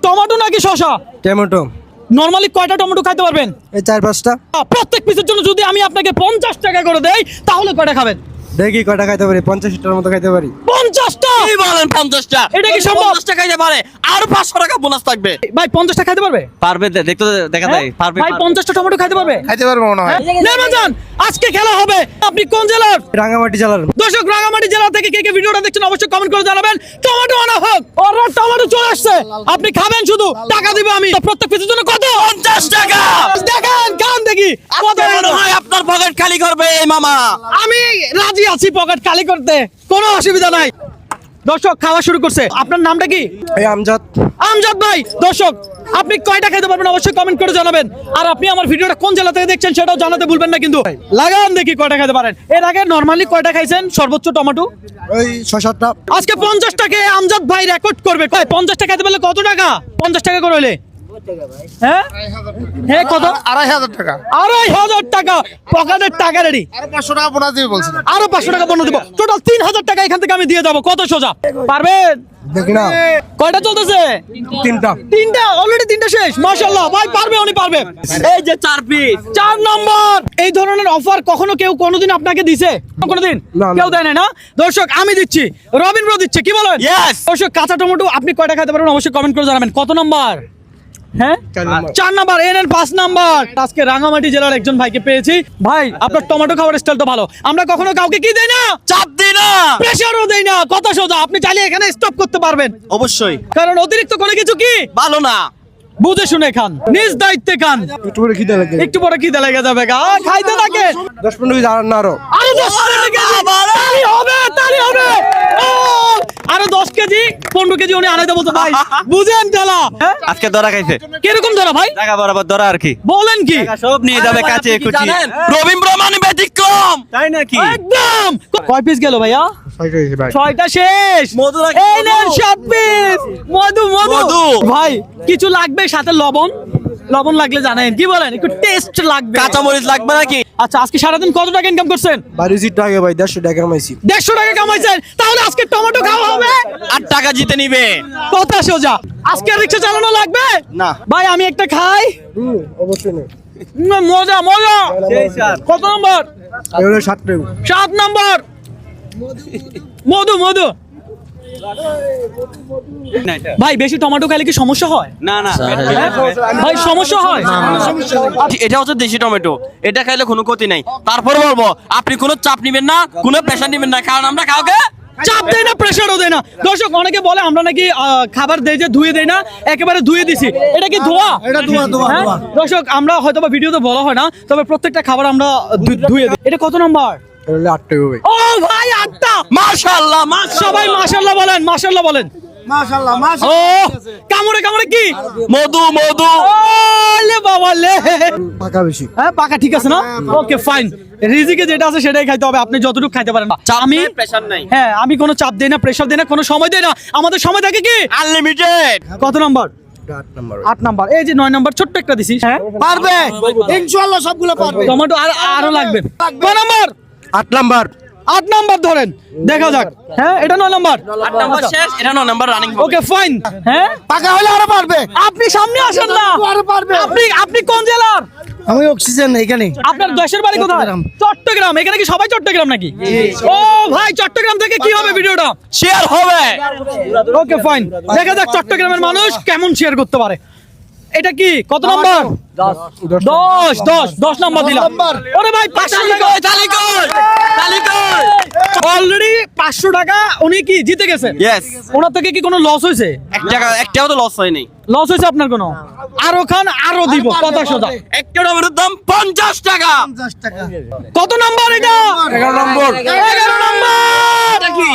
Tomato নাকি শসা? Tomato. Normally কয়টা টমেটো খাইতে পারবেন? এই 4-5টা। প্রত্যেক পিসের জন্য যদি আমি আপনাকে 50 টাকা করে দেই তাহলে কয়টা খাবেন? দেখি কয়টা খাইতে পারি, 50টার মতো খাইতে পারি। 50টা? কি বলেন 50টা? এটা কি সম্ভব? 50টা খাইতে পারে আর 500 টাকা বোনাস থাকবে। ভাই 50টা খাইতে পারবে? পারবে, দেখতে দেখা যায় পারবে। ভাই 50টা টমেটো খাইতে পারবে? খাইতে পারবো মনে হয়। নেমে আজকে খেলা হবে। আপনি কোন জেলার? রাঙ্গামাটি জেলার। দর্শক, রাঙ্গামাটি জেলা থেকে কে কে ভিডিওটা দেখছেন অবশ্যই কমেন্ট করে জানাবেন। টমেটো আনা হোক। অলরাইট, টমেটো চলে আসছে। আপনি খাবেন শুধু, টাকা দিব আমি। প্রত্যেক পিসের জন্য কত? 50 টাকা। দেখেন, কান দেখি কত মনে হয় আপনার পকেট খালি করবে এই মামা। আমি রাজি আছি পকেট খালি করতে, কোনো অসুবিধা নাই। দর্শক, খাওয়া শুরু করছে। আপনার নামটা কি? এই আমজাদ। আমজাদ ভাই। দর্শক, আপনি কয়টা খেতে পারবেন অবশ্যই কমেন্ট করে জানাবেন। আর আপনি আমার ভিডিওটা কোন জেলা থেকে দেখছেন সেটাও জানাতে ভুলবেন না কিন্তু। লাগান দেখি কয়টা খেতে পারেন। এর আগে নরমালি কয়টা খাইছেন সর্বোচ্চ টমেটো? ওই 6-7টা। আজকে 50 টাকা আমজাদ ভাই রেকর্ড করবে। 50 টাকা খেতে পারলে কত টাকা? 50 টাকা করে হইলে হ্যাঁ হ্যাঁ কত? 2,500 টাকা। 2,500 টাকা পকেটের টাকা রেডি। আরো 500 টাকা বোনাস দিবে বলছেন। আরো 500 টাকা বন্ধ দিব। টোটাল 3,000 টাকা এখান থেকে আমি দিয়ে যাবো। কত সোজা? পারবেন? দেখি না। কয়টা চলতেছে? 3টা। 3টা অলরেডি, 3টা শেষ। মাশাআল্লাহ ভাই, পারবে, উনি পারবে। এই যে 4 পিস। 4 নম্বর। এই ধরনের অফার কখনো কেউ কোনোদিন আপনাকে দিছে? কোনোদিন না, না। কেউ দেয় না। দর্শক, আমি দিচ্ছি, রবিন ব্রো দিচ্ছে। কি বলেন? Yes. দর্শক, কাঁচা টমেটো আপনি কয়টা খেতে পারবেন অবশ্যই কমেন্ট করে জানাবেন। কত নাম্বার? হ্যাঁ 4 নাম্বার। NN 5 number. আজকে রাঙ্গামাটি জেলার একজন ভাইকে পেয়েছি। ভাই, আপনার টমেটো খাওয়ার স্টাইল তো ভালো। আমরা কখনো কাউকে কি দেই না, চাপ দিই না, প্রেসারও দেই না। কথা সোজা, আপনি চাইলে এখানে স্টপ করতে পারবেন। অবশ্যই। কারণ অতিরিক্ত কোনো কিছু কি ভালো না। বুঝে শুনে খান, নিজ দায়িত্বে খান। একটু পরে খিদে লাগে। একটু পরে খিদে লেগে যাবে গা, খাইতে থাকে। 10-15 কেজি আর না আরো। আরো 10 কেজি তালি হবে, তালি হবে। ও, আরো 10 কেজি 15 কেজি উনি আনাইতে বলতো। ভাই বুঝেন জ্বালা। আজকে ধরা খাইছে। কিরকম ধরা ভাই? টাকা বরাবর ধরা আর কি। বলেন কি? সব নিয়ে যাবে কাছে কুচি। রবিন ব্রহ্মানি ব্যতিক্রম, তাই নাকি? একদম। কয় পিস গেল ভাইয়া? 6টা কেজি ভাই। 6টা শেষ। মধু রাখি। এই নেন 7 পিস মধু। মধু। ভাই কিছু লাগবে সাথে? লবণ লাগলে জানেন, কি বলেন? একটু টেস্ট লাগবে। কাঁচা মরিচ লাগবে নাকি? আচ্ছা, আজকে সারাদিন কত টাকা ইনকাম করছেন? বাড়ির টাকা ভাই 150 টাকা কামাইছি। 150 টাকা কামাইছেন? তাহলে আজকে টমেটো খাওয়া হবে। 8 টাকা জিতে নিবে। কথা সোজা। আজকে রিকশা চালানো লাগবে না। ভাই, আমি একটা খাই। অবশ্যই না। মজা মজা। কত নম্বর? এগুলো 7 টাকা। 7 নম্বর। মধু। ভাই, বেশি টমেটো খাইলে কি সমস্যা হয়? না না ভাই, সমস্যা হয়? এটা হচ্ছে দেশি টমেটো, এটা খাইলে কোনো ক্ষতি নাই। তারপর বলবো আপনি কোনো চাপ নিবেন না, কোনো প্রেশার নিবেন না, কারণ আমরা কাউকে চাপ দেয় না, প্রেসারও দেয় না। দর্শক, অনেকে বলে আমরা নাকি খাবার দেই যে ধুয়ে দেই না, একেবারে ধুয়ে দিছি। এটা কি ধোয়া? এটা ধোয়া। হ্যাঁ? দর্শক, আমরা হয়তো বা ভিডিওতে বলা হয় না, তবে প্রত্যেকটা খাবার আমরা ধুয়ে দিই। এটা কত নাম্বার? এগুলো 8 টাকা ভাই। ও ভাই, 8টা। মাশাআল্লাহ সবাই মাশাআল্লাহ বলেন, মাশাআল্লাহ বলেন। মাশাআল্লাহ ও, কামড়ে কি? মধু। ওলে বাবা লে। টাকা বেশি। হ্যাঁ, পাকা ঠিক আছে না? Okay fine. রিজিকে যেটা আছে সেটাই খাইতে হবে, আপনি যতটুকু খাইতে পারেন। আমি প্রেশার নাই। হ্যাঁ, আমি কোনো চাপ দেই না, প্রেসার দেই না, কোনো সময় দেই না। আমাদের সময় থাকে কি আনলিমিটেড। কত নাম্বার? 8 নাম্বার। 8 নাম্বার। এই যে 9 নাম্বার ছোট্ট একটা দিছিস। হ্যাঁ, পারবে ইনশাআল্লাহ, সবগুলো পারবে। টমেটো আরো লাগবে। কয় নাম্বার? 8 নাম্বার। 8 নাম্বার ধরেন, দেখা যাক। হ্যাঁ, এটা 9 নাম্বার। 8 নাম্বার শেষ, এটা 9 নাম্বার রানিং। Okay fine. হ্যাঁ, টাকা হলে আরো পারবে। আপনি সামনে আসেন না। আরো পারবে। আপনি কোন জেলার? আমি অক্সিজেন এখানে। আপনার দেশের বাড়ি কোথায়? চট্টগ্রাম। এখানে কি সবাই চট্টগ্রাম নাকি? ও ভাই, চট্টগ্রাম থেকে কি হবে ভিডিওটা? শেয়ার হবে। ওকে ফাইন, দেখা যাক চট্টগ্রামের মানুষ কেমন শেয়ার করতে পারে। এটা কি কত নাম্বার? 10 নাম্বার দিলাম। ওরে ভাই, 500 টাকা। অলরেডি 500 টাকা উনি কি জিতে গেছে? ইয়েস। ওনার থেকে কি কোনো লস হয়েছে? একটাও তো লস হয়নি। লস হয়েছে আপনার কোনো? আরো খান, আরো দিব। কথা সোজা। একটা টমেটোর দাম 50 টাকা। কত নাম্বার এটা? 11 নম্বর। 11 নাম্বার। এটা কি?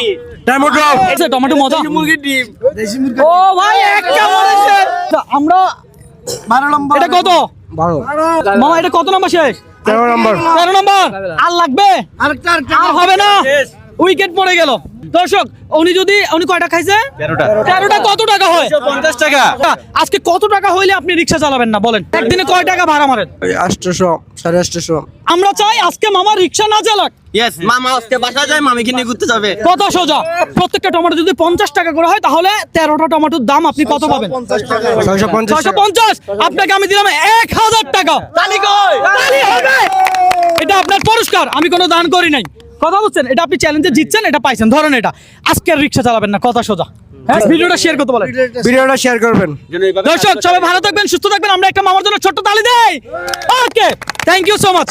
টমেটো। আচ্ছা, টমেটো মজা। মুরগির ডিম। দেশি মুরগি। ও ভাই, একটা বলেছে। আমরা 12 নম্বর। এটা কত 12। মামা? এটা কত নাম্বার শেষ? 13 নম্বর। 13 নাম্বার। আর লাগবে? আরেকটা আর হবে না। উইকেট পড়ে গেল। দর্শক উনি কয়টা খাইছে? 13টা। কত টাকা হয়? 50 টাকা। আজকে কত টাকা হইলে আপনি রিক্সা চালাবেন না বলেন? একদিনে কয় টাকা ভাড়া মারেন? 800 850। আমরা চাই আজকে মামা রিক্সা না চালাক। ইয়েস, মামা আজকে বাসা যায়, মামিকে নিয়ে ঘুরতে যাবে। কথা সোজা, প্রত্যেকটা টমেটো যদি 50 টাকা করে হয় তাহলে 13টা টমেটোর দাম আপনি কত পাবেন? 650। আপনাকে আমি দিলাম 1000 টাকা। তালি হবে। এটা আপনার পুরস্কার, আমি কোনো দান করি নাই। কথা বুঝছেন? এটা আপনি চ্যালেঞ্জে জিতছেন, এটা পাইছেন। ধরেন এটা আজকে আর রিক্সা চালাবেন না, কথা সোজা। হ্যাঁ, ভিডিওটা শেয়ার করতে বলেন। ভিডিওটা শেয়ার করবেন। দর্শক সবাই ভালো থাকবেন, সুস্থ থাকবেন। আমরা একটা মামার জন্য ছোট্ট তালি দেই। ওকে, থ্যাংক ইউ সো মাচ।